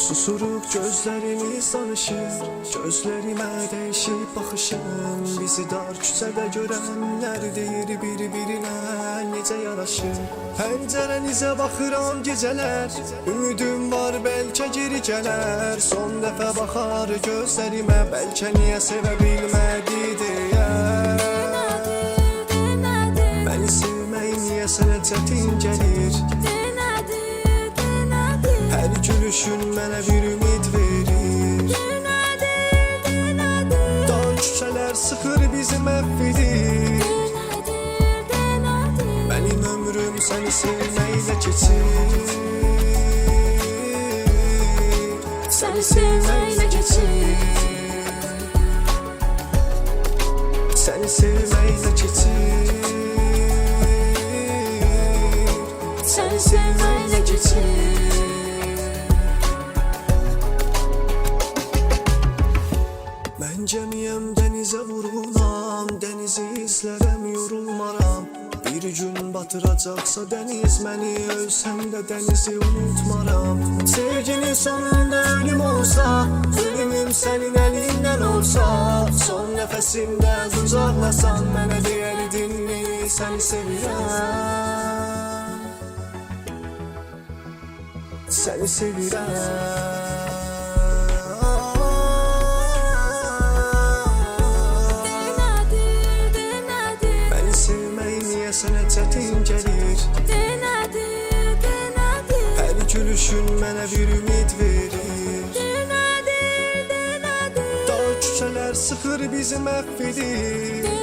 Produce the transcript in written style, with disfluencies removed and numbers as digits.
Susuruq gözlərimiz danışır, gözlərimə dəyişib baxışın. Bizi dar küçədə görənlər deyir bir-birinə necə yaraşır. Pəncərənizə baxıram gecələr, ümidim var bəlkə geri gələr. Son dəfə baxar gözlərimə, bəlkə niyə sevə bilmədi deyər. Məni sevmək niyə sənə çətin gəlir? Hər gülüşün mənə bir ümid verir. Dar küçələr sıxır bizi məhv edir. Mənim ömrüm səni sevməklə keçir. Səni sevməklə keçir. Səni sevməklə keçir. Səni sevməklə keçir. Mən cəmiyəm dənizə vurulam, dənizi izlərəm yorulmaram. Bir gün batıracaqsa dəniz məni, ölsəm də dənizi unutmaram. Sevginin sonunda ölüm olsa, ölümüm sənin əlindən olsa, son nəfəsimdə qucaqlasan mənə deyərdinmi səni sevirəm. Səni sevirəm. Sənə çətin gəlir. Hər gülüşün mənə bir ümid verir. Dar küçələr sıxır bizi məhv edir.